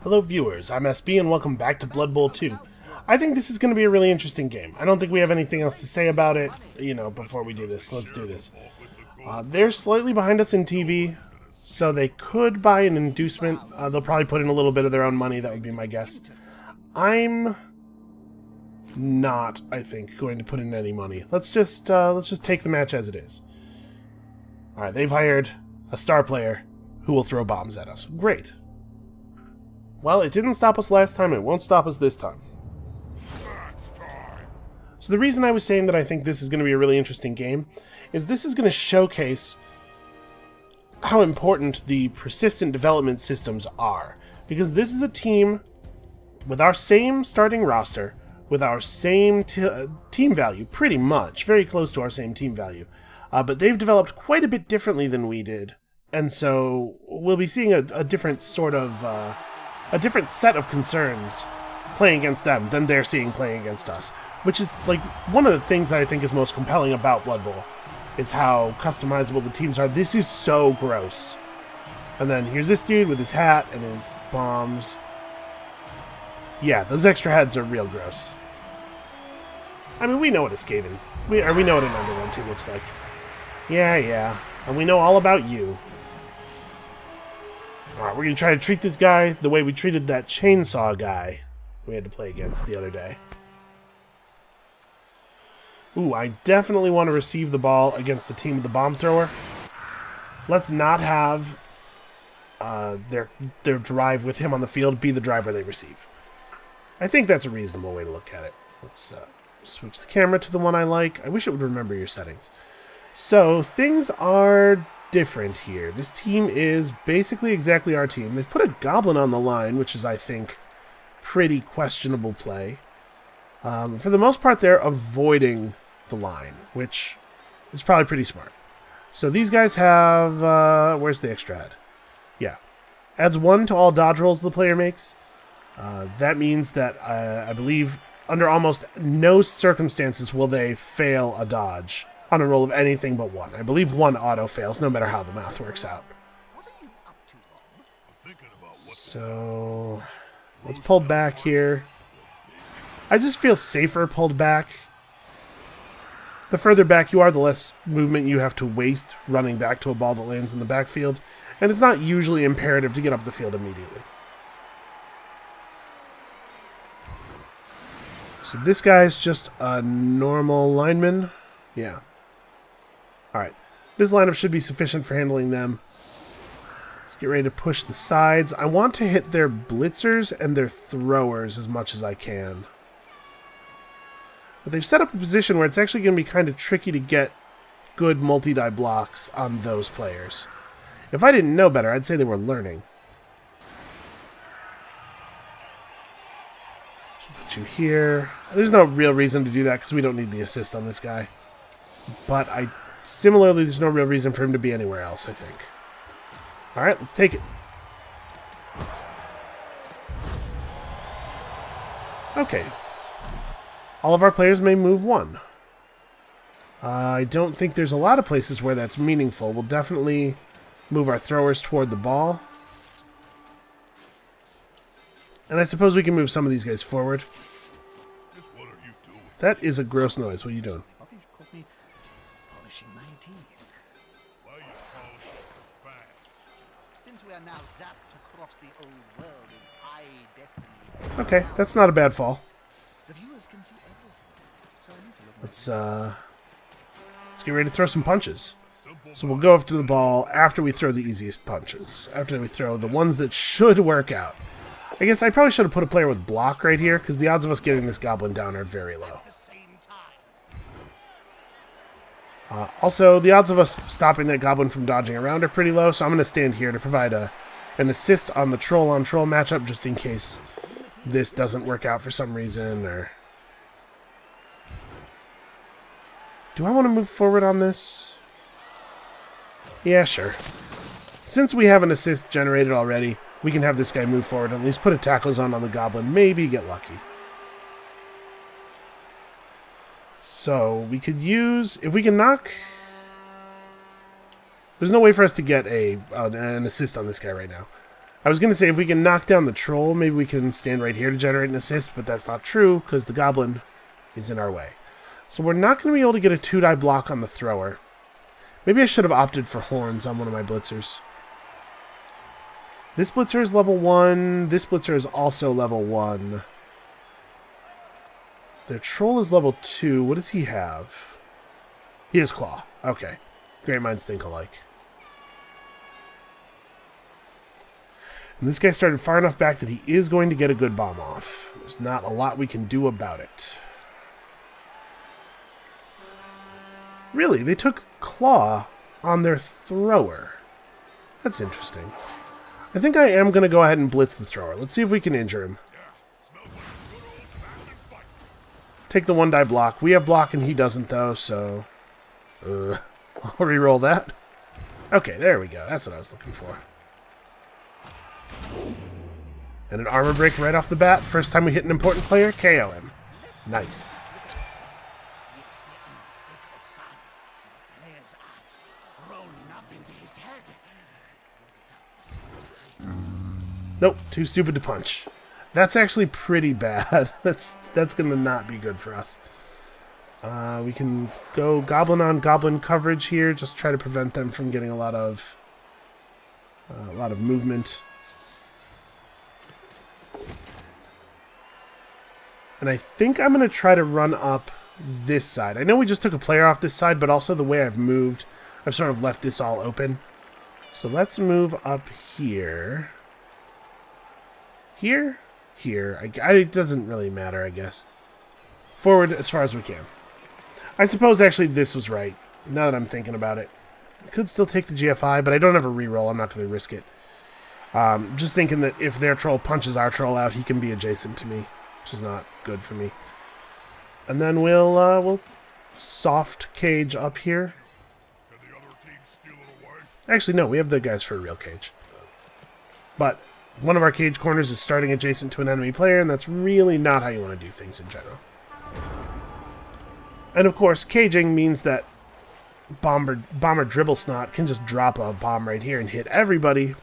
Hello viewers, I'm SB and welcome back to Blood Bowl 2. I think this is going to be a really interesting game. I don't think we have anything else to say about it, before we do this. Let's do this. They're slightly behind us in TV, so they could buy an inducement. They'll probably put in a little bit of their own money, that would be my guess. I'm not, I think, going to put in any money. Let's just take the match as it is. Alright, they've hired a star player who will throw bombs at us. Great. Well, it didn't stop us last time, it won't stop us this time. So the reason I was saying that I think this is going to be a really interesting game is this is going to showcase how important the persistent development systems are. Because this is a team with our same starting roster, with our same team value, pretty much, very close to our same team value. But they've developed quite a bit differently than we did. And so we'll be seeing a different sort of, a different set of concerns playing against them than they're seeing playing against us. Which is, like, one of the things that I think is most compelling about Blood Bowl, is how customizable the teams are. This is so gross. And then here's this dude with his hat and his bombs. Yeah, those extra heads are real gross. I mean, we know what a Skaven, we know what an Underworld team looks like. Yeah, and we know all about you. Alright, we're going to try to treat this guy the way we treated that chainsaw guy we had to play against the other day. Ooh, I definitely want to receive the ball against the team with the bomb thrower. Let's not have their drive with him on the field be the driver they receive. I think that's a reasonable way to look at it. Let's switch the camera to the one I like. I wish it would remember your settings. So, things are different here. This team is basically exactly our team. They've put a goblin on the line, which is, I think, pretty questionable play. For the most part, they're avoiding the line, which is probably pretty smart. So these guys have... where's the extra add? Yeah. Adds 1 to all dodge rolls the player makes. That means that, I believe, under almost no circumstances will they fail a dodge on a roll of anything but 1. I believe 1 auto-fails, no matter how the math works out. So, let's pull back here. I just feel safer pulled back. The further back you are, the less movement you have to waste running back to a ball that lands in the backfield. And it's not usually imperative to get up the field immediately. So this guy's just a normal lineman. Yeah. Alright. This lineup should be sufficient for handling them. Let's get ready to push the sides. I want to hit their blitzers and their throwers as much as I can. But they've set up a position where it's actually going to be kind of tricky to get good multi-die blocks on those players. If I didn't know better, I'd say they were learning. Put you here. There's no real reason to do that because we don't need the assist on this guy. But similarly, there's no real reason for him to be anywhere else, I think. Alright, let's take it. Okay. All of our players may move 1. I don't think there's a lot of places where that's meaningful. We'll definitely move our throwers toward the ball. And I suppose we can move some of these guys forward. That is a gross noise. What are you doing? Okay, that's not a bad fall. Let's get ready to throw some punches. So we'll go after the ball after we throw the easiest punches. After we throw the ones that should work out. I guess I probably should have put a player with block right here, because the odds of us getting this goblin down are very low. Also, the odds of us stopping that goblin from dodging around are pretty low, so I'm going to stand here to provide an assist on the troll-on-troll matchup, just in case this doesn't work out for some reason, or... Do I want to move forward on this? Yeah, sure. Since we have an assist generated already, we can have this guy move forward, at least put a tackle zone on the goblin, maybe get lucky. So, we could use... If we can knock... There's no way for us to get an assist on this guy right now. I was going to say if we can knock down the troll, maybe we can stand right here to generate an assist, but that's not true because the goblin is in our way. So we're not going to be able to get a 2-die block on the thrower. Maybe I should have opted for horns on one of my blitzers. This blitzer is level 1. This blitzer is also level 1. Their troll is level 2. What does he have? He has claw. Okay. Great minds think alike. And this guy started far enough back that he is going to get a good bomb off. There's not a lot we can do about it. Really, they took claw on their thrower. That's interesting. I think I am going to go ahead and blitz the thrower. Let's see if we can injure him. Take the 1-die block. We have block and he doesn't, though, so... I'll reroll that. Okay, there we go. That's what I was looking for. And an armor break right off the bat. First time we hit an important player, KO him. Nice. Nope, too stupid to punch. That's actually pretty bad. That's going to not be good for us. We can go goblin on goblin coverage here. Just try to prevent them from getting a lot of movement. And I think I'm going to try to run up this side. I know we just took a player off this side, but also the way I've moved, I've sort of left this all open. So let's move up here. Here? Here. It doesn't really matter, I guess. Forward as far as we can. I suppose actually this was right, now that I'm thinking about it. I could still take the GFI, but I don't have a reroll. I'm not going to risk it. Just thinking that if their troll punches our troll out, he can be adjacent to me, which is not good for me. And then we'll soft cage up here. Actually, no, we have the guys for a real cage. But one of our cage corners is starting adjacent to an enemy player, and that's really not how you want to do things in general. And of course, caging means that Bomber Dribblesnot can just drop a bomb right here and hit everybody.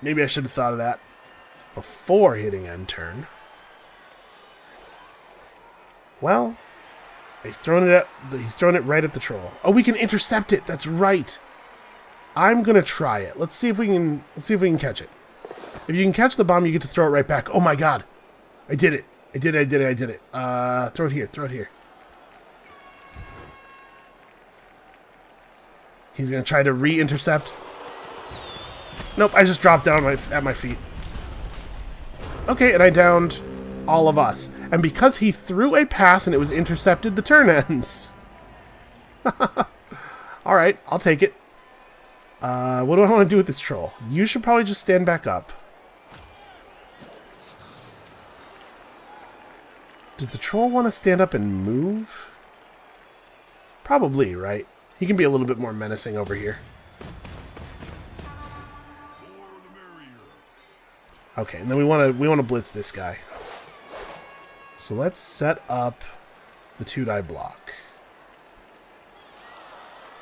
Maybe I should have thought of that before hitting end turn. Well, he's throwing it right at the troll. Oh, we can intercept it. That's right. I'm gonna try it. Let's see if we can catch it. If you can catch the bomb, you get to throw it right back. Oh my god. I did it. I did it. Throw it here. Throw it here. He's going to try to re-intercept. Nope, I just dropped down at my feet. Okay, and I downed all of us. And because he threw a pass and it was intercepted, the turn ends. Alright, I'll take it. What do I want to do with this troll? You should probably just stand back up. Does the troll want to stand up and move? Probably, right? He can be a little bit more menacing over here. Okay, and then we want to blitz this guy. So let's set up the 2-die block.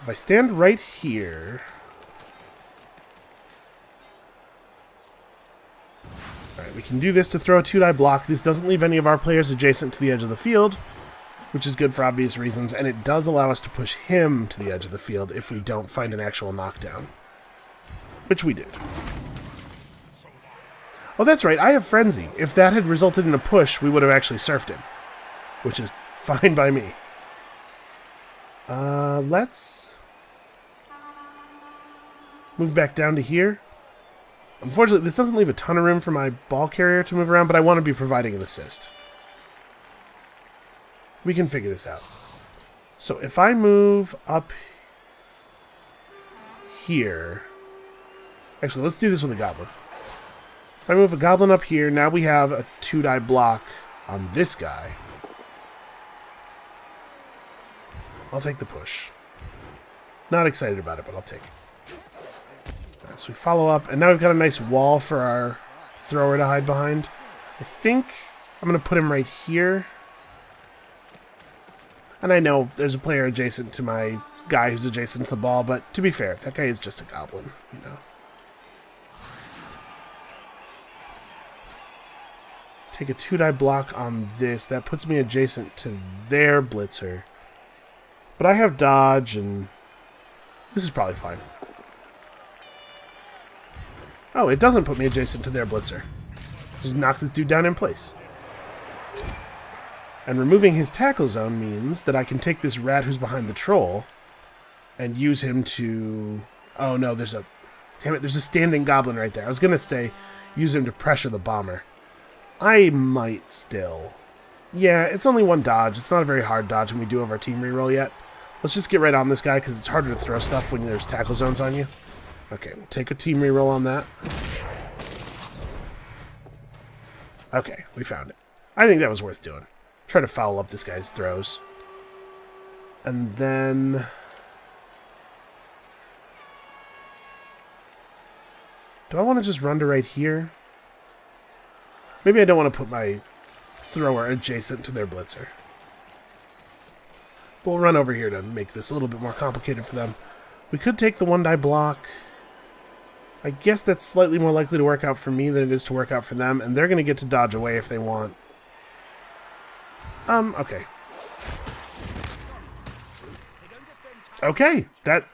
If I stand right here... Alright, we can do this to throw a 2-die block. This doesn't leave any of our players adjacent to the edge of the field, which is good for obvious reasons, and it does allow us to push him to the edge of the field if we don't find an actual knockdown. Which we did. Oh, that's right, I have Frenzy. If that had resulted in a push, we would have actually surfed him. Which is fine by me. Let's move back down to here. Unfortunately, this doesn't leave a ton of room for my ball carrier to move around, but I want to be providing an assist. We can figure this out. So if I move up here... Actually, let's do this with a goblin. If I move a goblin up here, now we have a 2-die block on this guy. I'll take the push. Not excited about it, but I'll take it. Right, so we follow up, and now we've got a nice wall for our thrower to hide behind. I think I'm going to put him right here. And I know there's a player adjacent to my guy who's adjacent to the ball, but to be fair, that guy is just a goblin, you know. Take a 2-die block on this. That puts me adjacent to their blitzer. But I have dodge, and this is probably fine. Oh, it doesn't put me adjacent to their blitzer. Just knock this dude down in place. And removing his tackle zone means that I can take this rat who's behind the troll and use him to... Oh, no, there's a... Damn it, there's a standing goblin right there. I was going to say use him to pressure the bomber. I might still. Yeah, it's only one dodge. It's not a very hard dodge, and we do have our team reroll yet. Let's just get right on this guy, because it's harder to throw stuff when there's tackle zones on you. Okay, we'll take a team reroll on that. Okay, we found it. I think that was worth doing. Try to foul up this guy's throws. And then... Do I want to just run to right here? Maybe I don't want to put my thrower adjacent to their blitzer. But we'll run over here to make this a little bit more complicated for them. We could take the 1-die block. I guess that's slightly more likely to work out for me than it is to work out for them, and they're going to get to dodge away if they want. Okay. Okay, that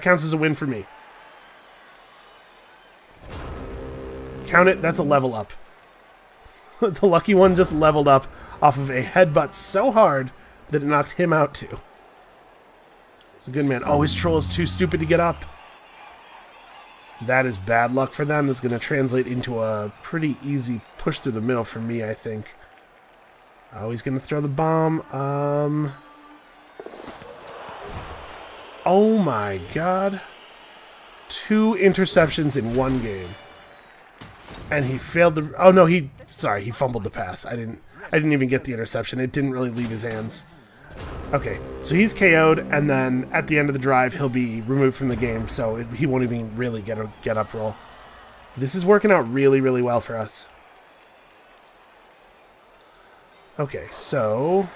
counts as a win for me. Count it, that's a level up. The lucky one just leveled up off of a headbutt so hard that it knocked him out too. It's a good man. Oh, his troll is too stupid to get up. That is bad luck for them. That's going to translate into a pretty easy push through the middle for me, I think. Oh, he's going to throw the bomb. Oh my god. 2 interceptions in one game. And he failed the... Oh no, he fumbled the pass. I didn't even get the interception. It didn't really leave his hands. Okay, so he's KO'd, and then at the end of the drive, he'll be removed from the game, so he won't even really get a get-up roll. This is working out really, really well for us. Okay, so...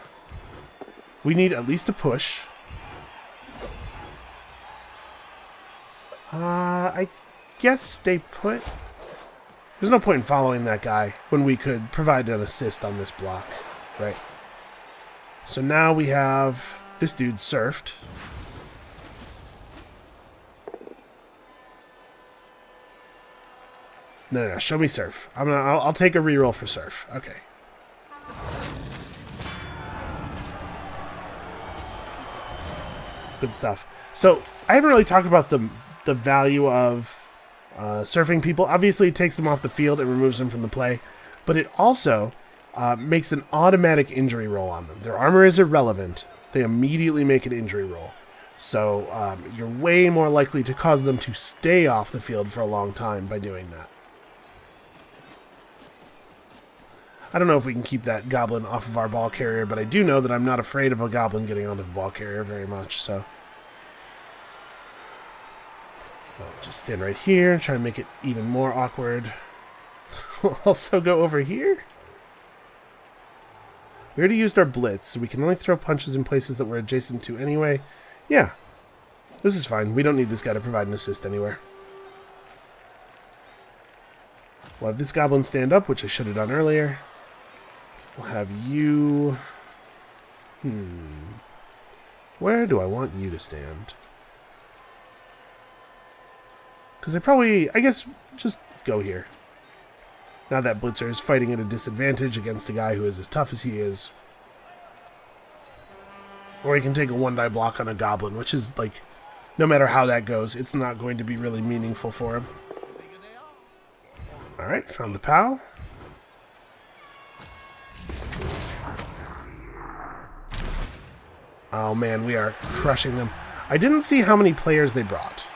we need at least a push. I guess stay put. There's no point in following that guy when we could provide an assist on this block, right? So now we have this dude surfed. No, show me surf. I'll take a reroll for surf. Okay. Good stuff. So I haven't really talked about the value of surfing people. Obviously, it takes them off the field and removes them from the play, but it also makes an automatic injury roll on them. Their armor is irrelevant. They immediately make an injury roll. So you're way more likely to cause them to stay off the field for a long time by doing that. I don't know if we can keep that goblin off of our ball carrier, but I do know that I'm not afraid of a goblin getting onto the ball carrier very much, so... I'll just stand right here, try and make it even more awkward. We'll also go over here. We already used our blitz, so we can only throw punches in places that we're adjacent to anyway. Yeah, this is fine. We don't need this guy to provide an assist anywhere. We'll have this goblin stand up, which I should have done earlier. We'll have you... Where do I want you to stand? Because I guess, just go here. Now that Blitzer is fighting at a disadvantage against a guy who is as tough as he is. Or he can take a 1-die block on a goblin, which is, like, no matter how that goes, it's not going to be really meaningful for him. Alright, found the POW. Oh man, we are crushing them. I didn't see how many players they brought.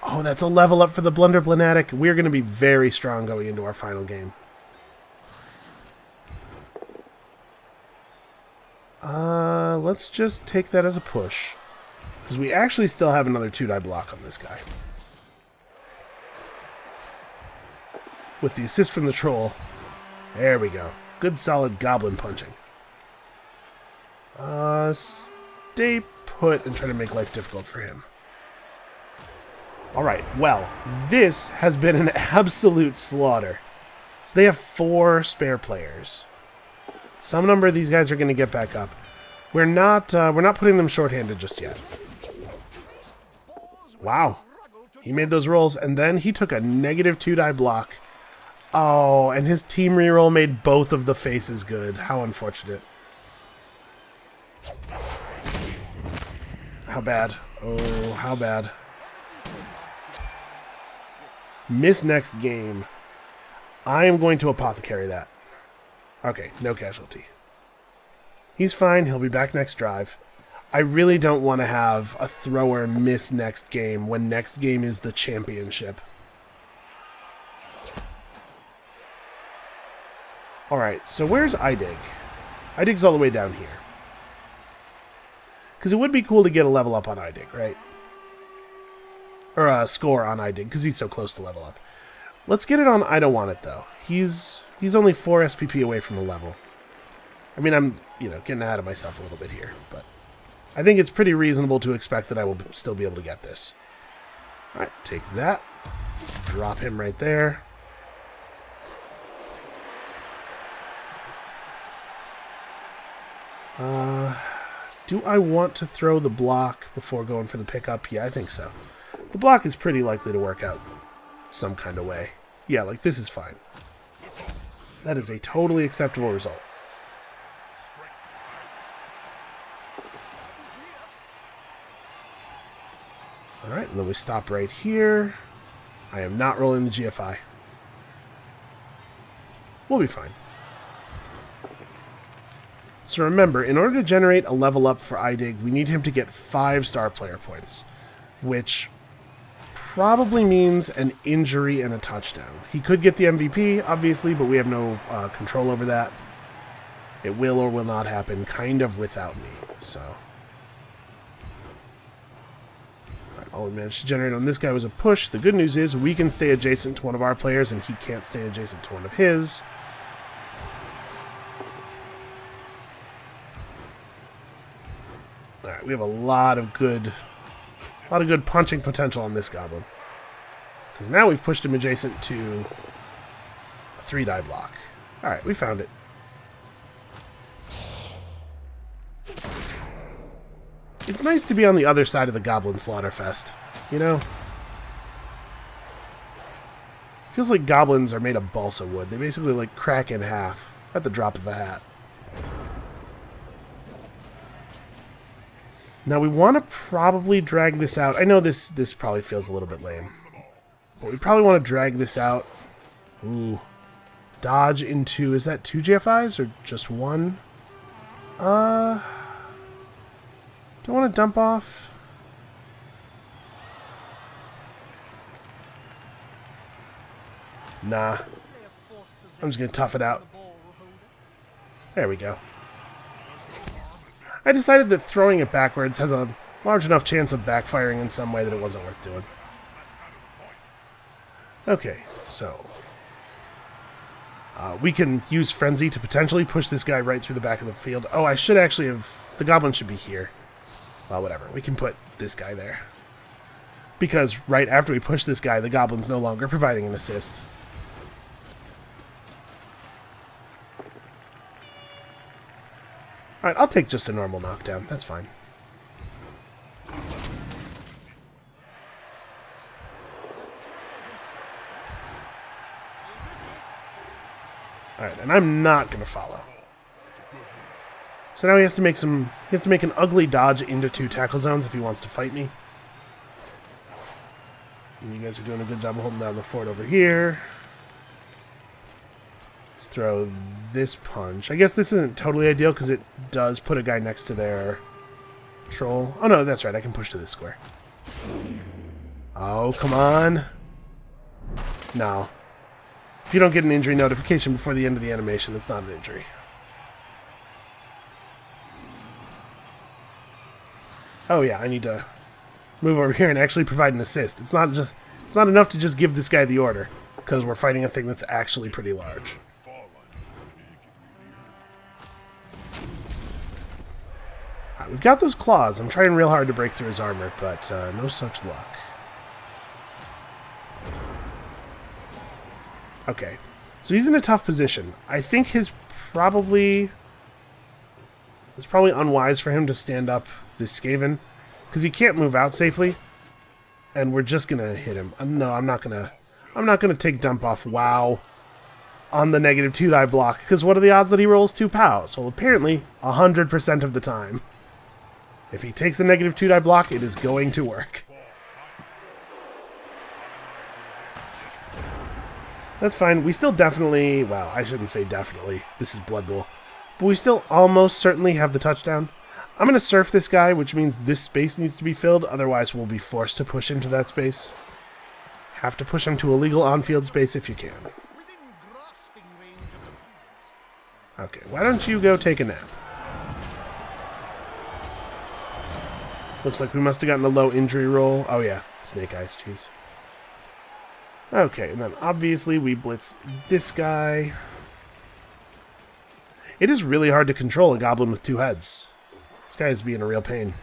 Oh, that's a level up for the Blunderblunatic. We're going to be very strong going into our final game. Let's just take that as a push. Because we actually still have another 2-die block on this guy. With the assist from the troll. There we go. Good solid goblin punching. Stay put and try to make life difficult for him. Alright, well, this has been an absolute slaughter. So they have 4 spare players. Some number of these guys are going to get back up. We're not putting them shorthanded just yet. Wow. He made those rolls, and then he took a negative 2-die block. Oh, and his team reroll made both of the faces good. How unfortunate. How bad. Oh, how bad. Miss next game. I am going to apothecary that. Okay, no casualty. He's fine. He'll be back next drive. I really don't want to have a thrower miss next game when next game is the championship. Alright, so where's Idig? Idig's all the way down here. Because it would be cool to get a level up on Idig, right? Or a score on Idig, because he's so close to level up. Let's get it on I Don't Want It, though. He's only 4 SPP away from a level. I mean, I'm, getting ahead of myself a little bit here, but I think it's pretty reasonable to expect that I will still be able to get this. Alright, take that. Drop him right there. Do I want to throw the block before going for the pickup? Yeah, I think so. The block is pretty likely to work out some kind of way. Yeah, like this is fine. That is a totally acceptable result. Alright, and then we stop right here. I am not rolling the GFI. We'll be fine. So remember, in order to generate a level up for Idig, we need him to get 5 star player points, which probably means an injury and a touchdown. He could get the MVP, obviously, but we have no control over that. It will or will not happen, kind of without me, so. Right, all we managed to generate on this guy was a push. The good news is we can stay adjacent to one of our players, and he can't stay adjacent to one of his. Alright, we have a lot of good punching potential on this goblin. Because now we've pushed him adjacent to a 3-die block. Alright, we found it. It's nice to be on the other side of the goblin slaughterfest, you know? Feels like goblins are made of balsa wood. They basically like crack in half at the drop of a hat. Now we want to probably drag this out. I know this probably feels a little bit lame. But we probably want to drag this out. Ooh. Dodge into... Is that 2 GFIs or just 1? Do I want to dump off? Nah. I'm just going to tough it out. There we go. I decided that throwing it backwards has a large enough chance of backfiring in some way that it wasn't worth doing. Okay, so we can use Frenzy to potentially push this guy right through the back of the field. Oh, I should actually have... The goblin should be here. Well, whatever. We can put this guy there. Because right after we push this guy, the goblin's no longer providing an assist. Alright, I'll take just a normal knockdown. That's fine. Alright, and I'm not going to follow. So now he has to make some... He has to make an ugly dodge into 2 tackle zones if he wants to fight me. And you guys are doing a good job of holding down the fort over here. Let's throw this punch. I guess this isn't totally ideal because it does put a guy next to their troll. Oh no, that's right. I can push to this square. Oh, come on. No. If you don't get an injury notification before the end of the animation, it's not an injury. Oh yeah, I need to move over here and actually provide an assist. It's not enough to just give this guy the order, because we're fighting a thing that's actually pretty large. Alright, we've got those claws. I'm trying real hard to break through his armor, but no such luck. Okay. So he's in a tough position. I think it's probably unwise for him to stand up this Skaven, because he can't move out safely, and we're just gonna hit him. No, I'm not gonna take dump off WoW on the -2 die block, because what are the odds that he rolls 2 POWs? Well, apparently 100% of the time. If he takes the -2 die block, it is going to work. That's fine. We still definitely... Well, I shouldn't say definitely. This is Blood Bowl. But we still almost certainly have the touchdown. I'm going to surf this guy, which means this space needs to be filled. Otherwise, we'll be forced to push into that space. Have to push him to a legal on-field space if you can. Okay, why don't you go take a nap? Looks like we must have gotten a low injury roll. Oh yeah, Snake Eyes, jeez. Okay, and then obviously we blitz this guy. It is really hard to control a goblin with 2 heads. This guy is being a real pain.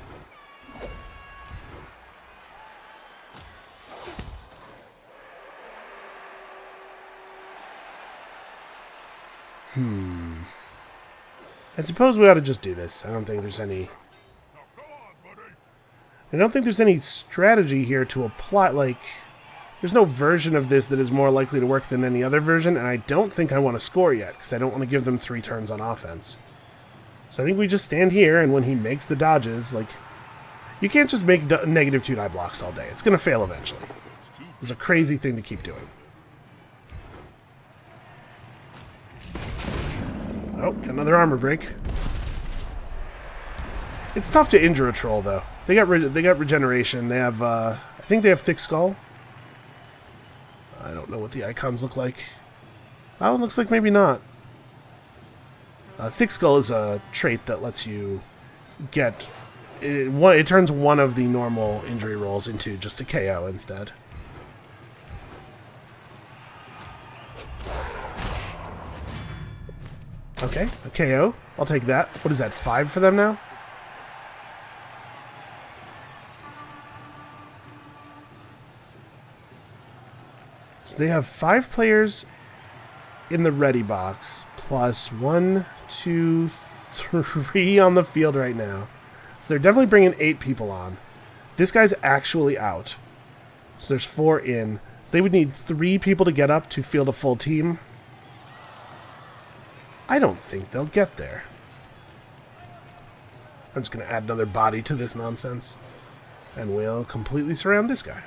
I suppose we ought to just do this. I don't think there's any strategy here to apply, like... There's no version of this that is more likely to work than any other version, and I don't think I want to score yet, because I don't want to give them 3 turns on offense. So I think we just stand here, and when he makes the dodges, like... You can't just make -2 die blocks all day. It's going to fail eventually. It's a crazy thing to keep doing. Oh, got another armor break. It's tough to injure a troll, though. They got regeneration. They have, I think they have Thick Skull. I don't know what the icons look like. Oh, it looks like maybe not. Thick Skull is a trait that lets you get... It turns one of the normal injury rolls into just a KO instead. Okay, a KO. I'll take that. What is that, 5 for them now? So they have 5 players in the ready box, plus 1, 2, 3 on the field right now. So they're definitely bringing 8 people on. This guy's actually out. So there's 4 in. So they would need 3 people to get up to field a full team. I don't think they'll get there. I'm just going to add another body to this nonsense. And we'll completely surround this guy.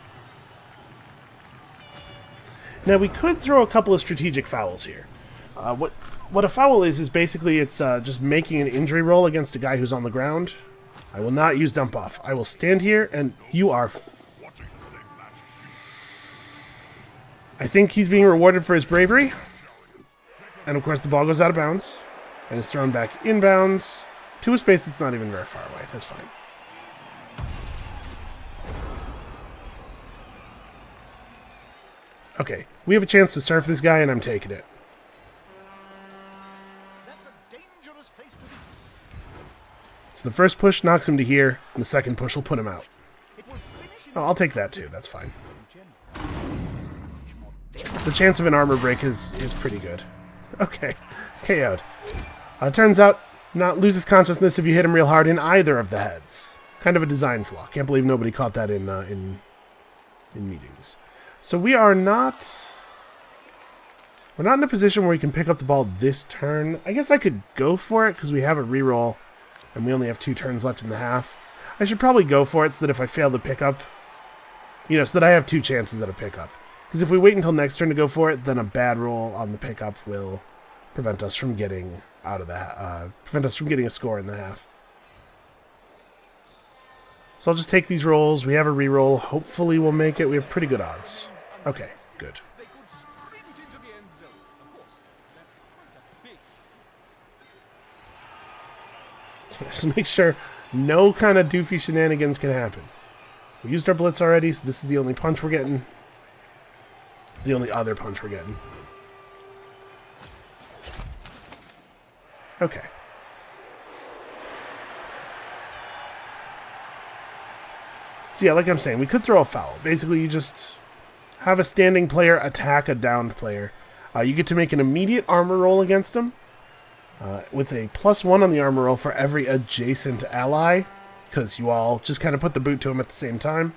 Now, we could throw a couple of strategic fouls here. What a foul is basically it's just making an injury roll against a guy who's on the ground. I will not use dump off. I will stand here, and you are... I think he's being rewarded for his bravery. And, of course, the ball goes out of bounds. And is thrown back inbounds to a space that's not even very far away. That's fine. Okay, we have a chance to surf this guy, and I'm taking it. That's a dangerous place to be. So the first push knocks him to here, and the second push will put him out. Oh, I'll take that too, that's fine. The chance of an armor break is pretty good. Okay, KO'd. Turns out, not loses consciousness if you hit him real hard in either of the heads. Kind of a design flaw. Can't believe nobody caught that in meetings. So we are not... We're not in a position where we can pick up the ball this turn. I guess I could go for it because we have a reroll and we only have 2 turns left in the half. I should probably go for it so that if I fail the pickup, you know, so that I have 2 chances at a pickup. Because if we wait until next turn to go for it, then a bad roll on the pickup will prevent us from getting out of the prevent us from getting a score in the half. So I'll just take these rolls. We have a reroll. Hopefully we'll make it. We have pretty good odds. Okay, good. Just make sure no kind of doofy shenanigans can happen. We used our blitz already, so this is the only punch we're getting. The only other punch we're getting. Okay. So yeah, like I'm saying, we could throw a foul. Basically, you just have a standing player attack a downed player. You get to make an immediate armor roll against them with a +1 on the armor roll for every adjacent ally, because you all just kind of put the boot to them at the same time.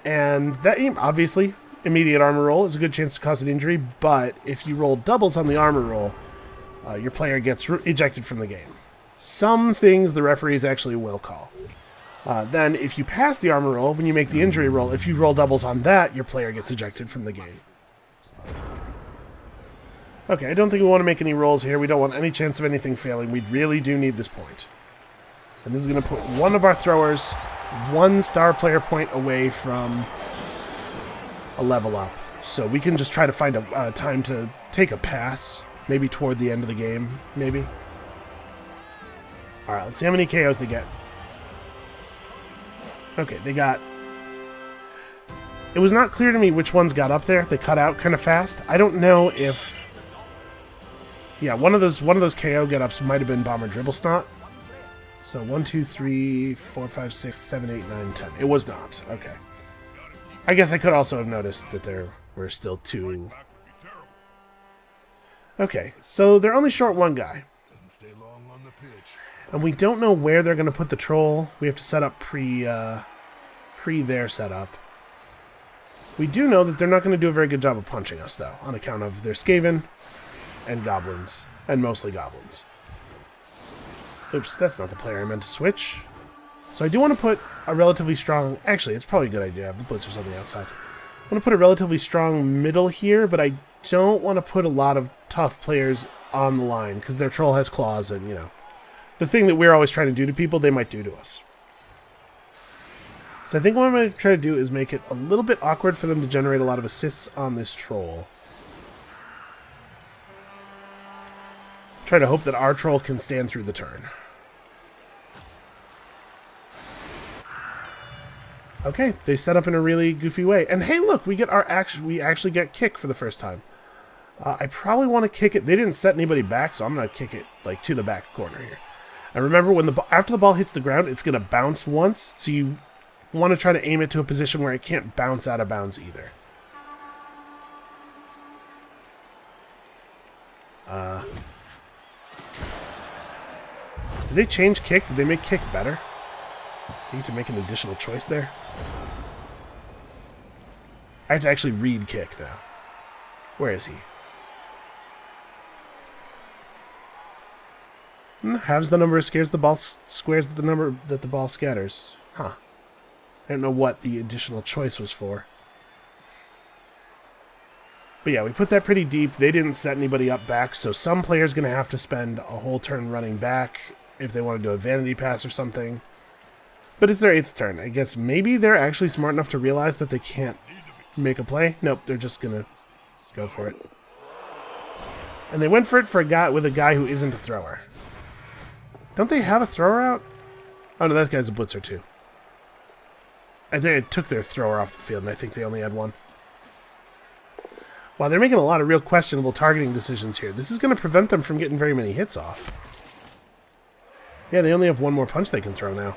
And that, obviously, immediate armor roll is a good chance to cause an injury, but if you roll doubles on the armor roll, your player gets ejected from the game. Some things the referees actually will call. Then, if you pass the armor roll, when you make the injury roll, if you roll doubles on that, your player gets ejected from the game. Okay, I don't think we want to make any rolls here. We don't want any chance of anything failing. We really do need this point. And this is going to put one of our throwers 1 star player point away from a level up. So we can just try to find a time to take a pass, maybe toward the end of the game, maybe. Alright, let's see how many KOs they get. Okay, they got... It was not clear to me which ones got up there. They cut out kind of fast. I don't know if... Yeah, one of those KO get-ups might have been Bomber Dribble Snot. So 1, 2, 3, 4, 5, 6, 7, 8, 9, 10. It was not. Okay. I guess I could also have noticed that there were still 2. Okay, so they're only short 1 guy. And we don't know where they're going to put the troll. We have to set up pre their setup. We do know that they're not going to do a very good job of punching us, though, on account of their Skaven and goblins, and mostly goblins. Oops, that's not the player I meant to switch. So I do want to put a relatively strong... Actually, it's probably a good idea. I have the blitzers on the outside. I want to put a relatively strong middle here, but I don't want to put a lot of tough players on the line, because their troll has claws, and, you know, the thing that we're always trying to do to people, they might do to us. So I think what I'm going to try to do is make it a little bit awkward for them to generate a lot of assists on this troll. Try to hope that our troll can stand through the turn. Okay, they set up in a really goofy way. And hey, look, we actually get kick for the first time. I probably want to kick it. They didn't set anybody back, so I'm going to kick it like to the back corner here. And remember, when after the ball hits the ground, it's going to bounce once, so you want to try to aim it to a position where it can't bounce out of bounds either. Did they change kick? Did they make kick better? I need to make an additional choice there. I have to actually read kick now. Where is he? Halves the number of squares the ball the number that the ball scatters. Huh. I don't know what the additional choice was for. But yeah, we put that pretty deep. They didn't set anybody up back, so some player's going to have to spend a whole turn running back if they want to do a vanity pass or something. But it's their 8th turn. I guess maybe they're actually smart enough to realize that they can't make a play. Nope, they're just going to go for it. And they went for it for a guy with a guy who isn't a thrower. Don't they have a thrower out? Oh no, that guy's a blitzer too. I think I took their thrower off the field, and I think they only had one. Wow, they're making a lot of real questionable targeting decisions here. This is going to prevent them from getting very many hits off. Yeah, they only have one more punch they can throw now.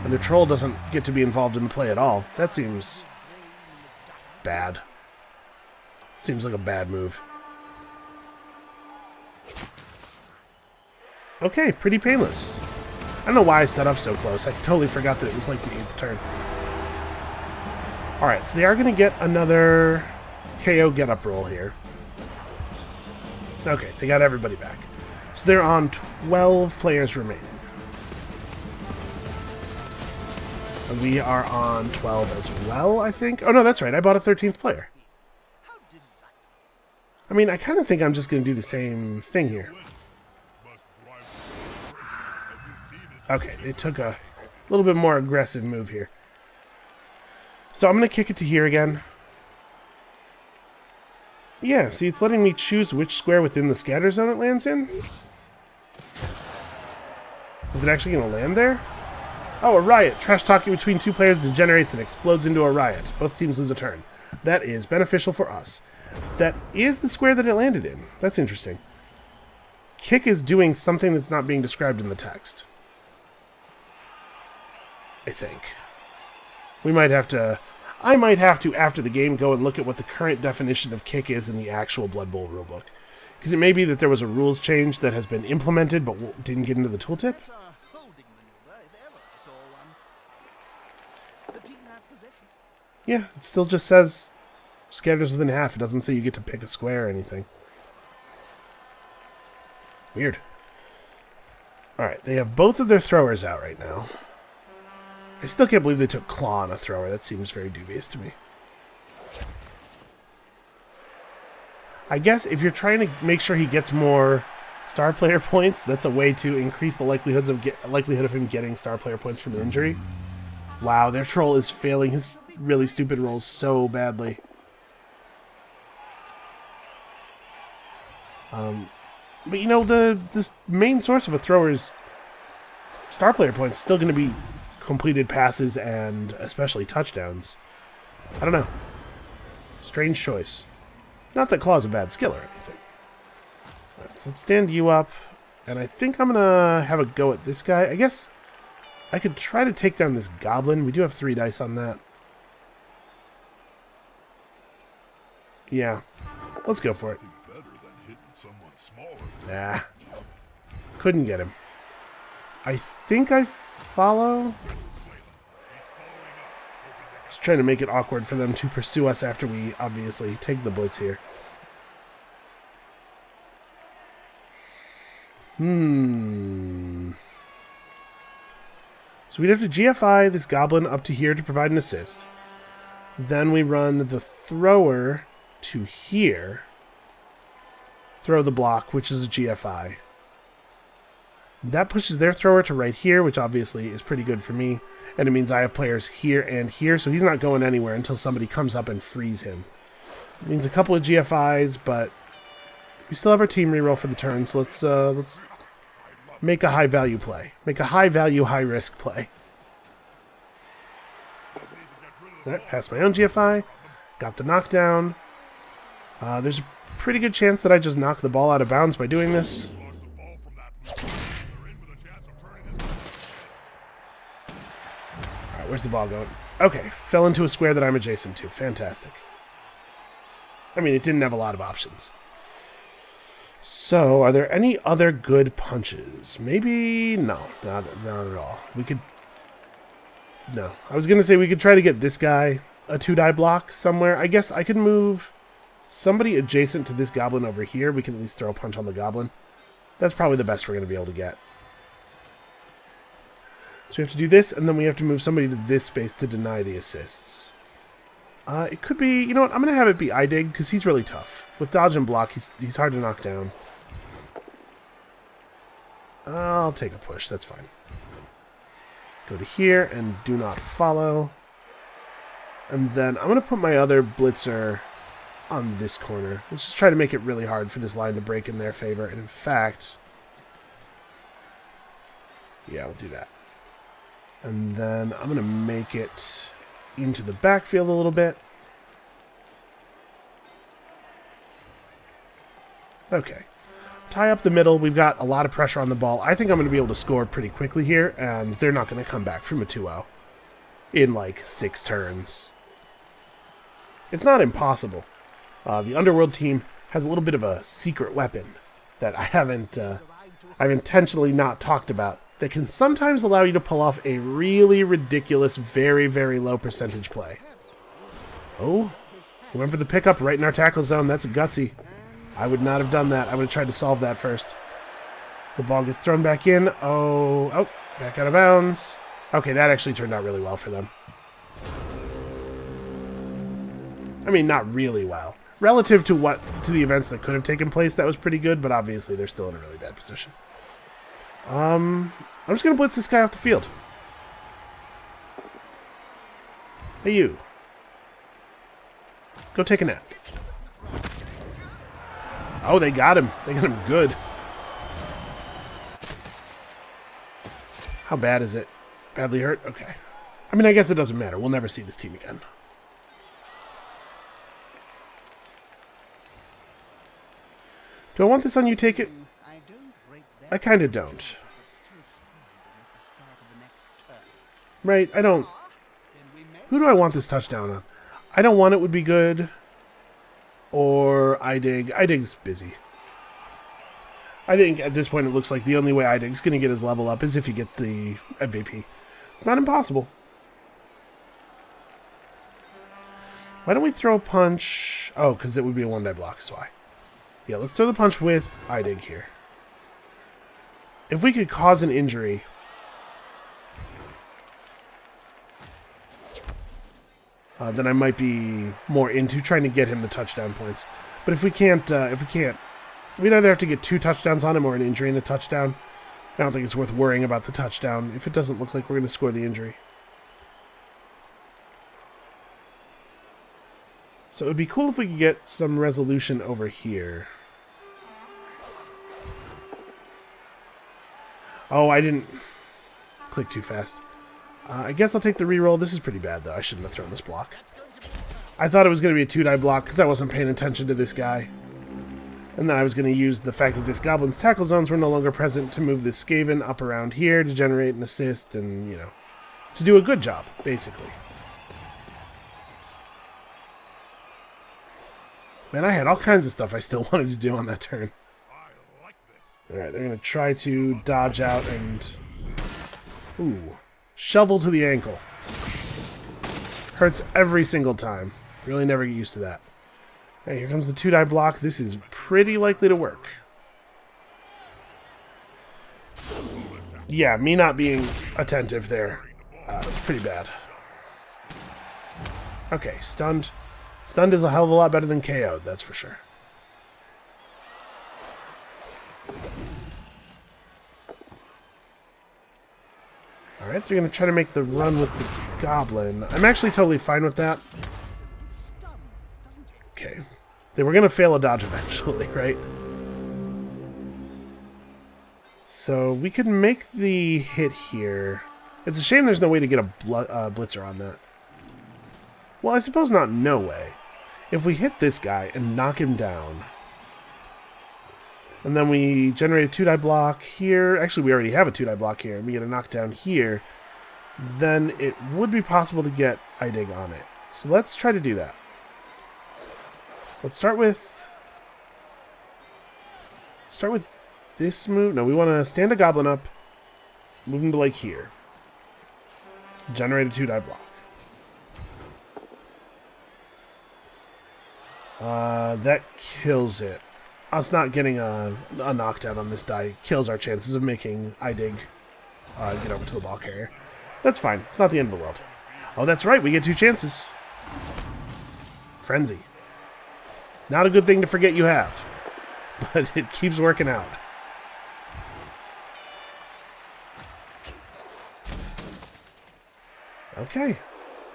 And their troll doesn't get to be involved in the play at all. That seems bad. Seems like a bad move. Okay, pretty painless. I don't know why I set up so close. I totally forgot that it was like the 8th turn. Alright, so they are going to get another KO get-up roll here. Okay, they got everybody back. So they're on 12 players remaining. And we are on 12 as well, I think. Oh, no, that's right. I bought a 13th player. I mean, I kind of think I'm just going to do the same thing here. Okay, they took a little bit more aggressive move here. So I'm going to kick it to here again. Yeah, see, it's letting me choose which square within the scatter zone it lands in. Is it actually going to land there? Oh, a riot. Trash talking between 2 players degenerates and explodes into a riot. Both teams lose a turn. That is beneficial for us. That is the square that it landed in. That's interesting. Kick is doing something that's not being described in the text. I think. We might have to... I might have to, after the game, go and look at what the current definition of kick is in the actual Blood Bowl rulebook. Because it may be that there was a rules change that has been implemented but didn't get into the tooltip. Yeah, it still just says scatters within half. It doesn't say you get to pick a square or anything. Weird. Alright, they have both of their throwers out right now. I still can't believe they took Claw on a thrower. That seems very dubious to me. I guess if you're trying to make sure he gets more star player points, that's a way to increase the likelihood of him getting star player points from an injury. Wow, their troll is failing his really stupid rolls so badly. But you know, this main source of a thrower's star player points is still going to be completed passes and especially touchdowns. I don't know. Strange choice. Not that Claw's a bad skill or anything. Alright, so let's stand you up. And I think I'm going to have a go at this guy. I guess I could try to take down this goblin. We do have 3 dice on that. Yeah. Let's go for it. Nah. Couldn't get him. I think I follow. Just trying to make it awkward for them to pursue us after we obviously take the blitz here. So we'd have to GFI this goblin up to here to provide an assist. Then we run the thrower to here. Throw the block, which is a GFI. That pushes their thrower to right here, which obviously is pretty good for me. And it means I have players here and here, so he's not going anywhere until somebody comes up and frees him. It means a couple of GFIs, but we still have our team reroll for the turn, so let's make a high-value play. Make a high-value, high-risk play. Alright, passed my own GFI. Got the knockdown. There's a pretty good chance that I just knock the ball out of bounds by doing this. Alright, where's the ball going? Okay, fell into a square that I'm adjacent to. Fantastic. I mean, it didn't have a lot of options. So, are there any other good punches? Maybe... No, not at all. We could... No. I was going to say we could try to get this guy a 2-die block somewhere. I guess I could move somebody adjacent to this goblin over here. We can at least throw a punch on the goblin. That's probably the best we're going to be able to get. So we have to do this, and then we have to move somebody to this space to deny the assists. It could be... You know what? I'm going to have it be I-Dig, because he's really tough. With dodge and block, he's hard to knock down. I'll take a push. That's fine. Go to here and do not follow. And then I'm going to put my other blitzer on this corner. Let's just try to make it really hard for this line to break in their favor. And in fact... Yeah, we'll do that. And then I'm going to make it into the backfield a little bit. Okay. Tie up the middle. We've got a lot of pressure on the ball. I think I'm going to be able to score pretty quickly here, and they're not going to come back from a 2-0 in like 6 turns. It's not impossible. The Underworld team has a little bit of a secret weapon that I've intentionally not talked about that can sometimes allow you to pull off a really ridiculous, very, very low percentage play. Oh, we went for the pickup right in our tackle zone. That's gutsy. I would not have done that. I would have tried to solve that first. The ball gets thrown back in. Oh, back out of bounds. Okay, that actually turned out really well for them. I mean, not really well. Relative to the events that could have taken place, that was pretty good, but obviously they're still in a really bad position. I'm just going to blitz this guy off the field. Hey, you. Go take a nap. Oh, they got him. They got him good. How bad is it? Badly hurt? Okay. I mean, I guess it doesn't matter. We'll never see this team again. Do I want this on you? Take it? I kind of don't. Right, I don't. Who do I want this touchdown on? I don't want it would be good. Or iDig. iDig's busy. I think at this point it looks like the only way iDig's going to get his level up is if he gets the MVP. It's not impossible. Why don't we throw a punch? Oh, because it would be a 1-die block is why. Yeah, let's throw the punch with iDig here. If we could cause an injury... then I might be more into trying to get him the touchdown points. But if we can't, we'd either have to get 2 touchdowns on him or an injury and a touchdown. I don't think it's worth worrying about the touchdown if it doesn't look like we're going to score the injury. So it would be cool if we could get some resolution over here. Oh, I didn't click too fast. I guess I'll take the reroll. This is pretty bad, though. I shouldn't have thrown this block. I thought it was going to be a 2-die block because I wasn't paying attention to this guy. And then I was going to use the fact that this Goblin's tackle zones were no longer present to move this Skaven up around here to generate an assist and, you know, to do a good job, basically. Man, I had all kinds of stuff I still wanted to do on that turn. Alright, they're going to try to dodge out and... Ooh. Shovel to the ankle. Hurts every single time. Really never get used to that. Hey, here comes the 2-die block. This is pretty likely to work. Yeah, me not being attentive there. It's pretty bad. Okay, stunned. Stunned is a hell of a lot better than KO'd, that's for sure. Alright, they're going to try to make the run with the Goblin. I'm actually totally fine with that. Okay. They were going to fail a dodge eventually, right? So we could make the hit here. It's a shame there's no way to get a blitzer on that. Well, I suppose not no way. If we hit this guy and knock him down... And then we generate a 2-die block here. Actually, we already have a 2-die block here. And we get a knockdown here. Then it would be possible to get iDig on it. So let's try to do that. Let's start with this move. No, we want to stand a Goblin up. Move him to like here. Generate a 2-die block. That kills it. Us not getting a knockdown on this die kills our chances of making iDig get over to the ball carrier. That's fine. It's not the end of the world. Oh, that's right. We get 2 chances. Frenzy. Not a good thing to forget you have. But it keeps working out. Okay.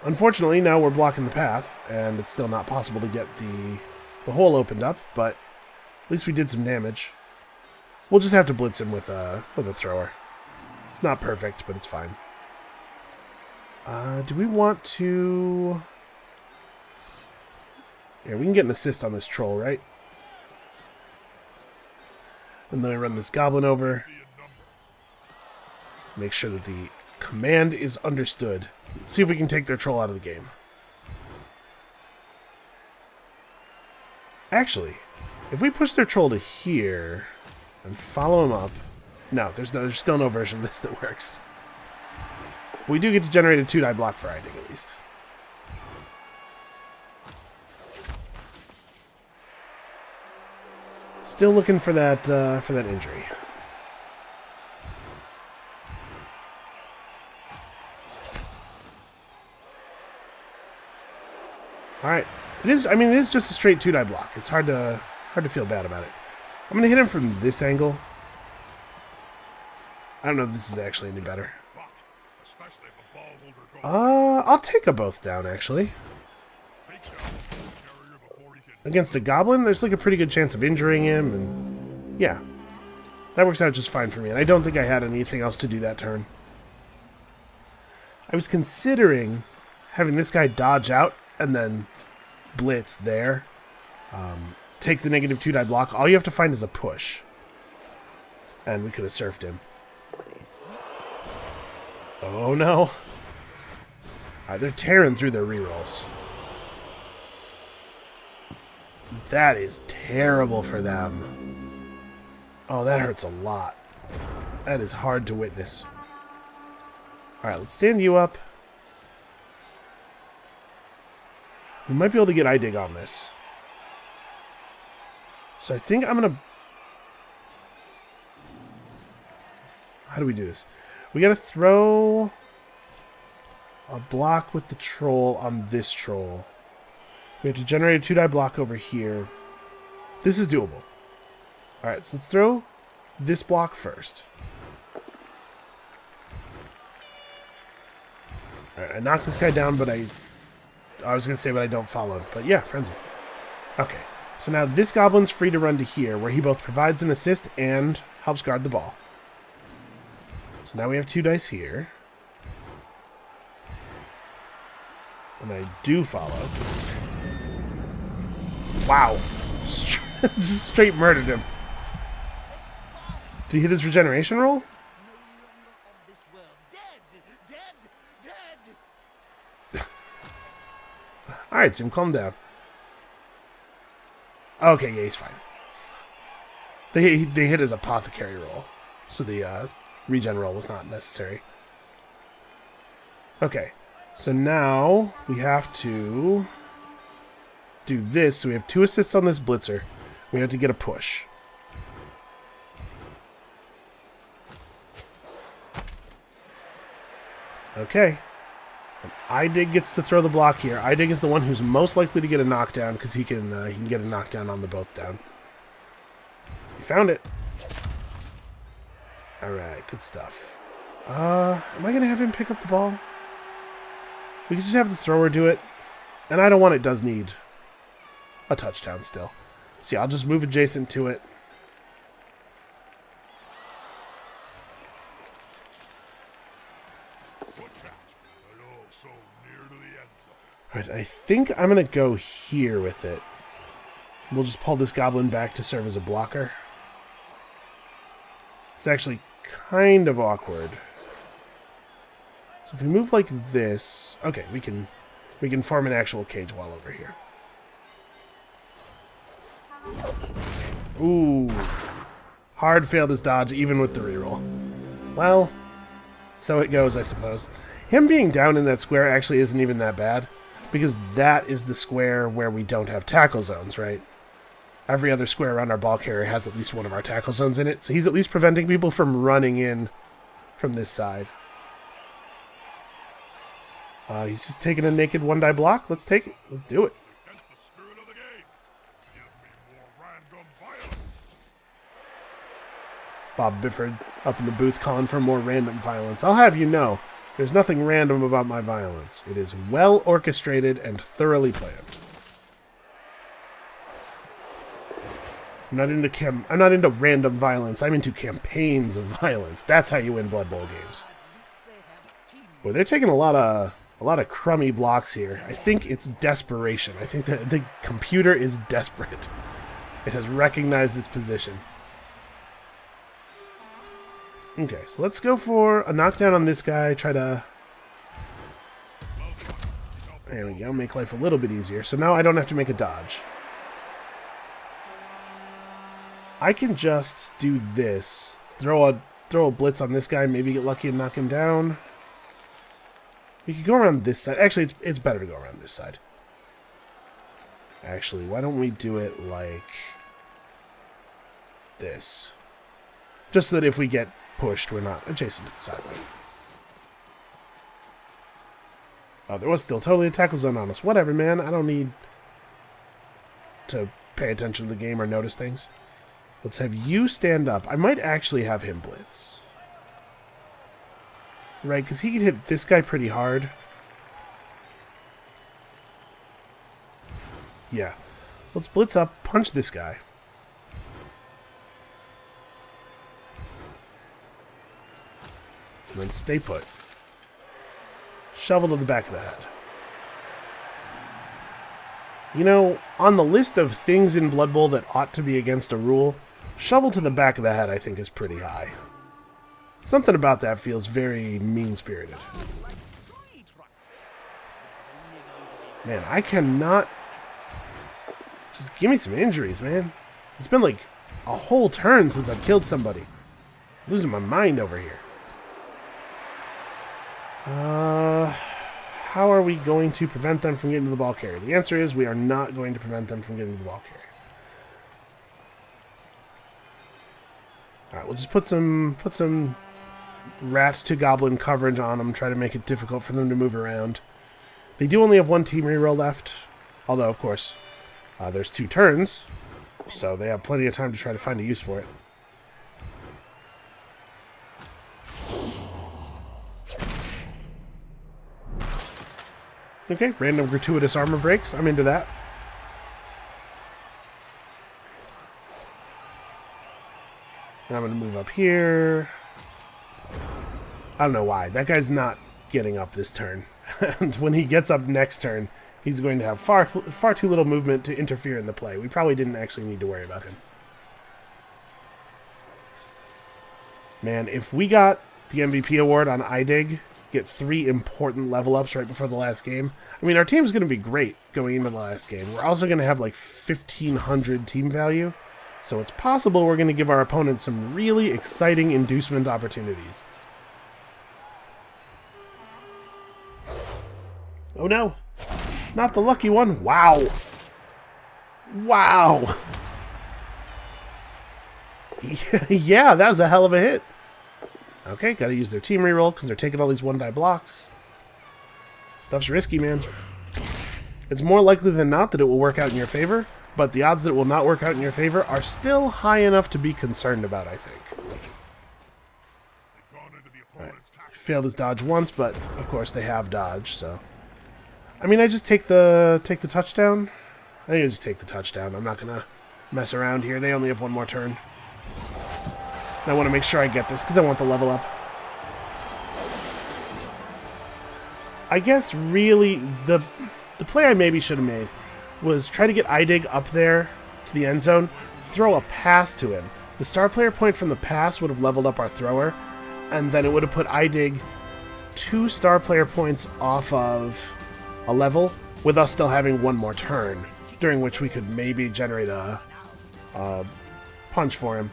Unfortunately, now we're blocking the path, and it's still not possible to get the hole opened up, but at least we did some damage. We'll just have to blitz him with a thrower. It's not perfect, but it's fine. Do we want to... Yeah, we can get an assist on this troll, right? And then I run this Goblin over. Make sure that the command is understood. Let's see if we can take their troll out of the game. Actually, if we push their troll to here and follow him up... No, there's still no version of this that works. But we do get to generate a 2-die block for iDig at least. Still looking for that injury. All right, it is. I mean, it is just a straight 2-die block. It's hard to feel bad about it. I'm gonna hit him from this angle. I don't know if this is actually any better. I'll take a both down actually. Against a Goblin, there's like a pretty good chance of injuring him, and yeah, that works out just fine for me. And I don't think I had anything else to do that turn. I was considering having this guy dodge out and then blitz there. Take the negative 2-die block. All you have to find is a push. And we could have surfed him. Oh no. They're tearing through their rerolls. That is terrible for them. Oh, that hurts a lot. That is hard to witness. Alright, let's stand you up. We might be able to get eye dig on this. So I think I'm going to... How do we do this? We got to throw a block with the troll on this troll. We have to generate a 2-die block over here. This is doable. Alright, so let's throw this block first. Alright, I knocked this guy down, but I was going to say, but I don't follow. But yeah, frenzy. Okay, so now this goblin's free to run to here, where he both provides an assist and helps guard the ball. So now we have 2 dice here. And I do follow. Wow. Just straight murdered him. Did he hit his regeneration roll? Alright, Jim, calm down. Okay, yeah, he's fine. They hit his apothecary roll, so the regen roll was not necessary. Okay, so now we have to do this. So we have 2 assists on this blitzer. We have to get a push. Okay. And Idig gets to throw the block here. Idig is the one who's most likely to get a knockdown because he can get a knockdown on the both down. He found it. Alright, good stuff. Am I going to have him pick up the ball? We can just have the thrower do it. And I don't want it does need a touchdown still. So yeah, I'll just move adjacent to it. Alright, I think I'm going to go here with it. We'll just pull this goblin back to serve as a blocker. It's actually kind of awkward. So if we move like this... Okay, we can form an actual cage wall over here. Ooh. Hard failed his dodge, even with the reroll. Well, so it goes, I suppose. Him being down in that square actually isn't even that bad, because that is the square where we don't have tackle zones, right? Every other square around our ball carrier has at least one of our tackle zones in it, so he's at least preventing people from running in from this side. He's just taking a naked 1-die block. Let's take it. Let's do it. Bob Bifford up in the booth calling for more random violence. I'll have you know, there's nothing random about my violence. It is well orchestrated and thoroughly planned. I'm not into random violence. I'm into campaigns of violence. That's how you win Blood Bowl games. Boy, they're taking a lot of crummy blocks here. I think it's desperation. I think that the computer is desperate. It has recognized its position. Okay, so let's go for a knockdown on this guy. Try to... There we go. Make life a little bit easier. So now I don't have to make a dodge. I can just do this. Throw a blitz on this guy. Maybe get lucky and knock him down. We could go around this side. Actually, it's better to go around this side. Actually, why don't we do it like this? Just so that if we get pushed, we're not adjacent to the sideline. Oh, there was still totally a tackle zone on us. Whatever, man. I don't need to pay attention to the game or notice things. Let's have you stand up. I might actually have him blitz. Right, because he can hit this guy pretty hard. Yeah. Let's blitz up, punch this guy. And then stay put. Shovel to the back of the head. You know, on the list of things in Blood Bowl that ought to be against a rule, shovel to the back of the head I think is pretty high. Something about that feels very mean-spirited. Man, I cannot Just give me some injuries, man. It's been like a whole turn since I've killed somebody. I'm losing my mind over here. How are we going to prevent them from getting to the ball carrier? The answer is we are not going to prevent them from getting to the ball carrier. Alright, we'll just put some rat to goblin coverage on them, try to make it difficult for them to move around. They do only have one team reroll left, although, of course, there's 2 turns, so they have plenty of time to try to find a use for it. Okay, random gratuitous armor breaks. I'm into that. And I'm going to move up here. I don't know why. That guy's not getting up this turn. And when he gets up next turn, he's going to have far too little movement to interfere in the play. We probably didn't actually need to worry about him. Man, if we got the MVP award on iDig, get 3 important level ups right before the last game. I mean, our team's going to be great going into the last game. We're also going to have like 1,500 team value. So it's possible we're going to give our opponents some really exciting inducement opportunities. Oh no! Not the lucky one! Wow! Wow! Yeah, that was a hell of a hit. Okay, gotta use their team reroll because they're taking all these 1-die blocks. Stuff's risky, man. It's more likely than not that it will work out in your favor, but the odds that it will not work out in your favor are still high enough to be concerned about, I think. Right. Failed his dodge once, but of course they have dodge, so... I mean, I just take the touchdown? I think I just take the touchdown. I'm not gonna mess around here. They only have 1 more turn. And I want to make sure I get this, because I want the level up. I guess, really, the play I maybe should have made was try to get iDig up there to the end zone, throw a pass to him. The star player point from the pass would have leveled up our thrower, and then it would have put iDig 2 star player points off of a level, with us still having 1 more turn, during which we could maybe generate a punch for him.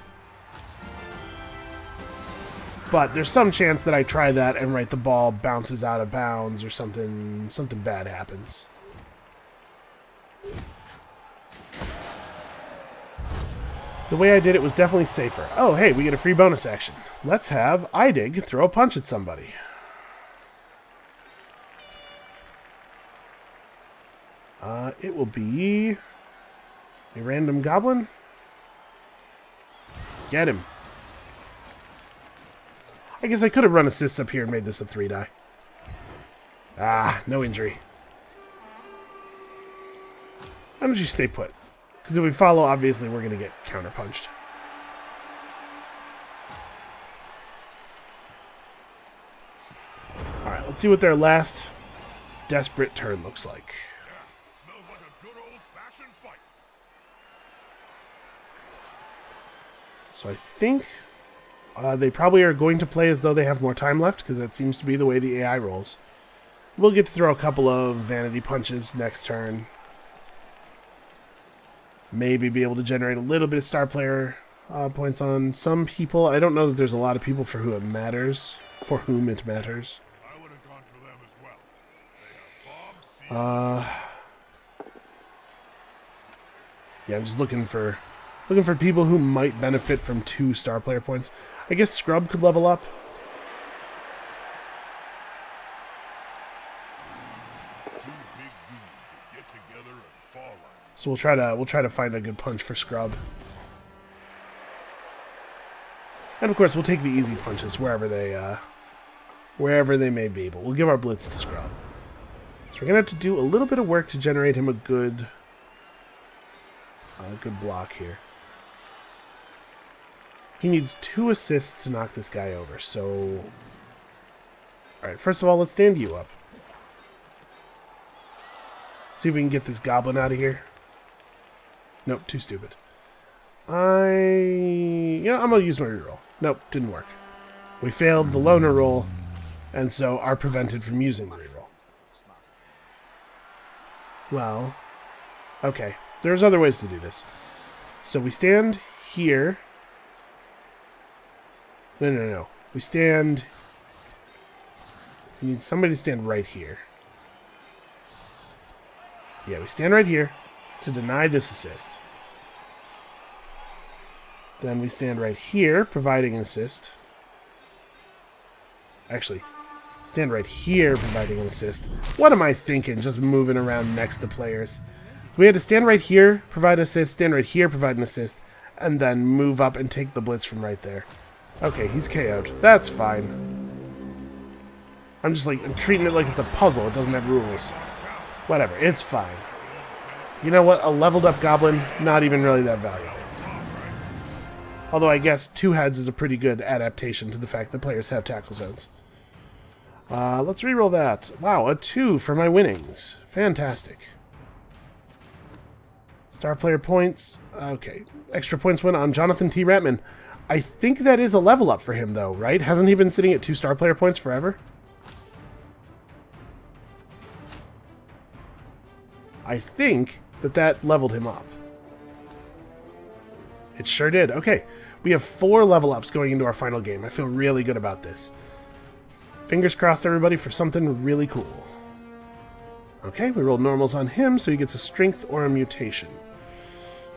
But there's some chance that I try that and the ball bounces out of bounds or something bad happens. The way I did it was definitely safer. Oh, hey, we get a free bonus action. Let's have iDig throw a punch at somebody. It will be a random goblin. Get him. I guess I could have run assists up here and made this a 3-die. Ah, no injury. Why don't you stay put? Because if we follow, obviously, we're going to get counterpunched. Alright, let's see what their last desperate turn looks like. Smells like a good old-fashioned fight. So I think they probably are going to play as though they have more time left, because that seems to be the way the AI rolls. We'll get to throw a couple of vanity punches next turn. Maybe be able to generate a little bit of star player points on some people. I don't know that there's a lot of people for whom it matters. I would have gone for them as well. They have bomb yeah, I'm just looking for people who might benefit from 2 star player points. I guess Scrub could level up. So we'll try to find a good punch for Scrub. And of course we'll take the easy punches wherever they may be, but we'll give our blitz to Scrub. So we're gonna have to do a little bit of work to generate him a good block here. He needs 2 assists to knock this guy over, so... Alright, first of all, let's stand you up. See if we can get this goblin out of here. Nope, too stupid. I'm gonna use my reroll. Nope, didn't work. We failed the loner roll, and so are prevented from using the reroll. Well, okay. There's other ways to do this. So we stand here. No. We stand... We need somebody to stand right here. Yeah, we stand right here to deny this assist. Then we stand right here, providing an assist. Actually, stand right here, providing an assist. What am I thinking? Just moving around next to players. We had to stand right here, provide an assist, stand right here, provide an assist, and then move up and take the blitz from right there. Okay, he's KO'd. That's fine. I'm just like, I'm treating it like it's a puzzle. It doesn't have rules. Whatever, it's fine. You know what? A leveled up goblin, not even really that valuable. Although I guess 2 heads is a pretty good adaptation to the fact that players have tackle zones. Let's reroll that. Wow, a 2 for my winnings. Fantastic. Star player points. Okay. Extra points went on Jonathan T. Ratman. I think that is a level up for him, though, right? Hasn't he been sitting at 2 star player points forever? I think that leveled him up. It sure did. Okay. We have 4 level ups going into our final game. I feel really good about this. Fingers crossed, everybody, for something really cool. Okay, we rolled normals on him, so he gets a strength or a mutation.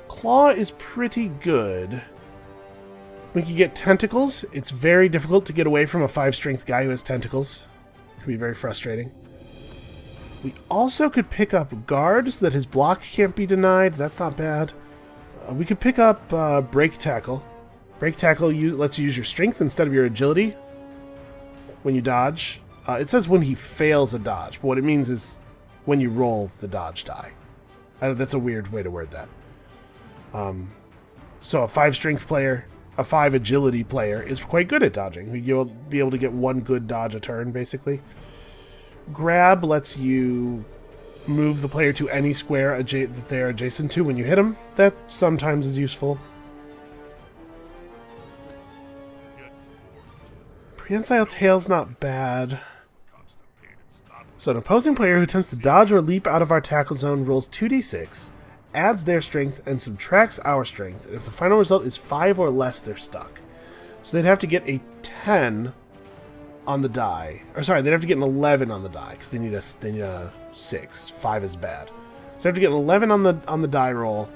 Claw is pretty good. We can get tentacles. It's very difficult to get away from a 5 strength guy who has tentacles. It could be very frustrating. We also could pick up guard so that his block can't be denied. That's not bad. We could pick up break tackle. Break tackle lets you use your strength instead of your agility when you dodge. It says when he fails a dodge, but what it means is when you roll the dodge die. That's a weird way to word that. So a 5 strength player, a 5 agility player is quite good at dodging. You'll be able to get 1 good dodge a turn, basically. Grab lets you move the player to any square that they are adjacent to when you hit them. That sometimes is useful. Prehensile Tail's not bad. So an opposing player who attempts to dodge or leap out of our tackle zone rolls 2d6, adds their strength, and subtracts our strength. And if the final result is 5 or less, they're stuck. So they'd have to get a 10 on the die. Or sorry, they'd have to get an 11 on the die, because they need a 6. 5 is bad. So they have to get an 11 on the die roll.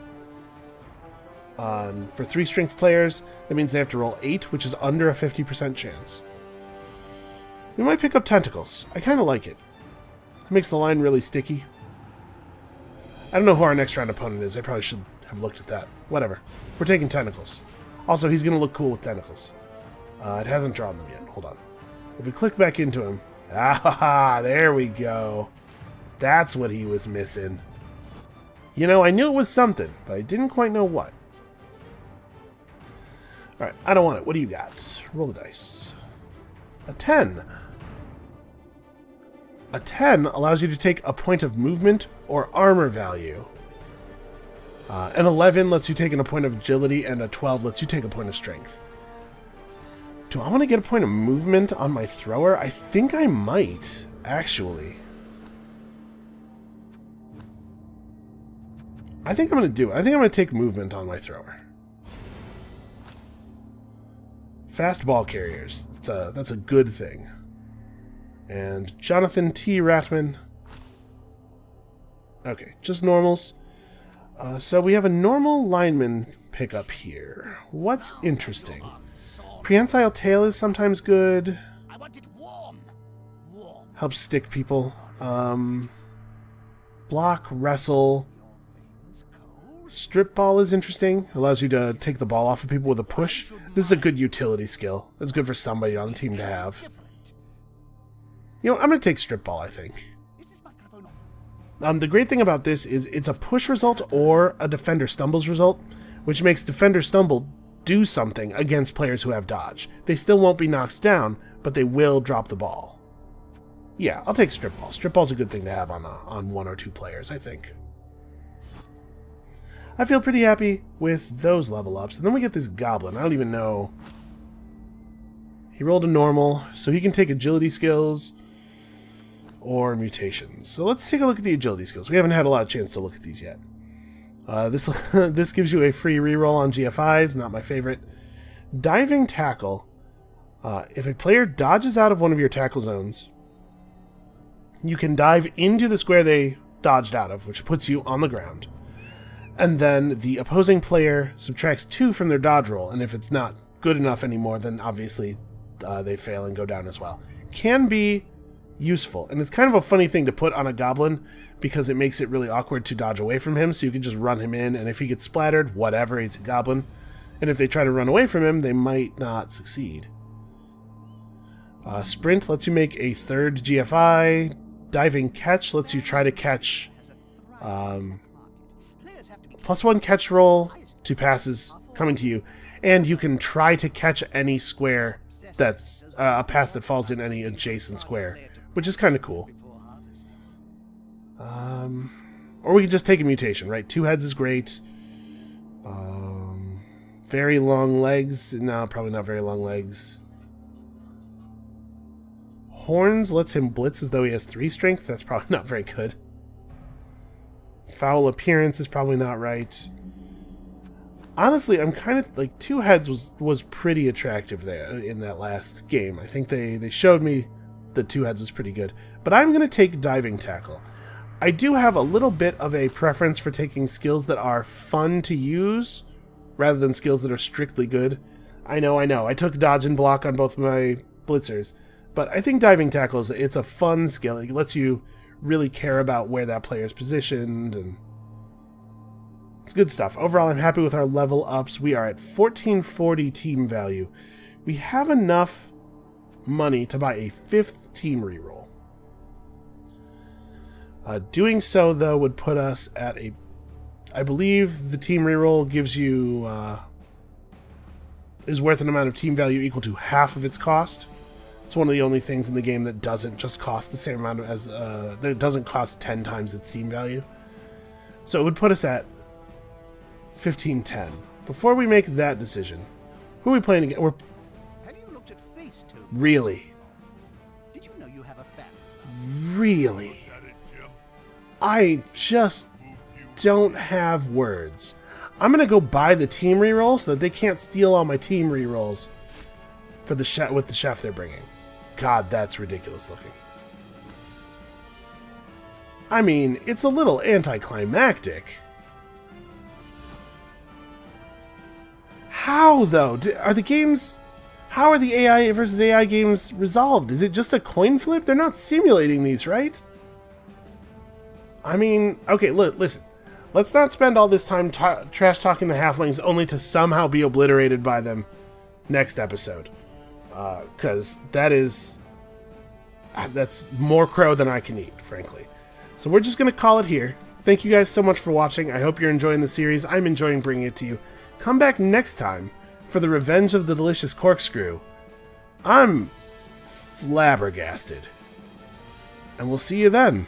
For 3 strength players, that means they have to roll 8, which is under a 50% chance. We might pick up tentacles. I kind of like it. It makes the line really sticky. I don't know who our next round opponent is. I probably should have looked at that. Whatever. We're taking tentacles. Also, he's going to look cool with tentacles. It hasn't drawn them yet. Hold on. If we click back into him... Ah, there we go. That's what he was missing. You know, I knew it was something, but I didn't quite know what. Alright, I don't want it. What do you got? Roll the dice. A 10. A 10 allows you to take a point of movement or armor value. An 11 lets you take a point of agility, and a 12 lets you take a point of strength. Do I want to get a point of movement on my thrower? I think I might, actually. I think I'm going to do it. I think I'm going to take movement on my thrower. Fast ball carriers. That's a good thing. And Jonathan T. Ratman. Okay, just normals. So we have a normal lineman pickup here. What's interesting? Prehensile Tail is sometimes good. Helps stick people. Block, wrestle. Strip ball is interesting. Allows you to take the ball off of people with a push. This is a good utility skill. It's good for somebody on the team to have. You know, I'm going to take strip ball, I think. The great thing about this is it's a push result or a defender stumbles result, which makes defender stumble do something against players who have dodge. They still won't be knocked down, but they will drop the ball. Yeah, I'll take strip ball. Strip ball's a good thing to have on 1 or 2 players, I think. I feel pretty happy with those level ups. And then we get this goblin. I don't even know. He rolled a normal, so he can take agility skills or mutations. So let's take a look at the agility skills. We haven't had a lot of chance to look at these yet. This this gives you a free reroll on GFIs, not my favorite. Diving Tackle. If a player dodges out of one of your tackle zones, you can dive into the square they dodged out of, which puts you on the ground. And then the opposing player subtracts 2 from their dodge roll, and if it's not good enough anymore, then obviously they fail and go down as well. Can be useful, and it's kind of a funny thing to put on a goblin because it makes it really awkward to dodge away from him, so you can just run him in, and if he gets splattered, whatever, he's a goblin. And if they try to run away from him, they might not succeed. Sprint lets you make a 3rd GFI. Diving Catch lets you try to catch +1 catch roll to passes coming to you, and you can try to catch any square that's a pass that falls in any adjacent square, which is kind of cool. Or we could just take a mutation, right? 2 heads is great. Very long legs. No, probably not very long legs. Horns lets him blitz as though he has 3 strength. That's probably not very good. Foul Appearance is probably not right. Honestly, I'm kind of like 2 heads was pretty attractive there in that last game. I think they showed me that 2 heads was pretty good. But I'm going to take Diving Tackle. I do have a little bit of a preference for taking skills that are fun to use rather than skills that are strictly good. I know. I took Dodge and Block on both my blitzers. But I think Diving Tackle it's a fun skill. It lets you really care about where that player is positioned, and it's good stuff. Overall, I'm happy with our level ups. We are at 1440 team value. We have enough money to buy a 5th team reroll. Doing so, though, would put us at a... I believe the team reroll gives you... is worth an amount of team value equal to half of its cost. It's one of the only things in the game that doesn't just cost the same amount as... that it doesn't cost 10 times its team value. So it would put us at 1510. Before we make that decision, who are we playing again? Have you looked at Facetune? Really? Did you know you have a family? Really? Is that it, Jim? I just don't have words. I'm going to go buy the team reroll so that they can't steal all my team rerolls for the with the chef they're bringing. God, that's ridiculous looking. I mean, it's a little anticlimactic. How, though? Are the games... How are the AI versus AI games resolved? Is it just a coin flip? They're not simulating these, right? I mean, okay, look, listen. Let's not spend all this time trash-talking the halflings only to somehow be obliterated by them next episode. Because that's more crow than I can eat, frankly. So we're just going to call it here. Thank you guys so much for watching. I hope you're enjoying the series. I'm enjoying bringing it to you. Come back next time for the Revenge of the Delicious Corkscrew. I'm flabbergasted. And we'll see you then.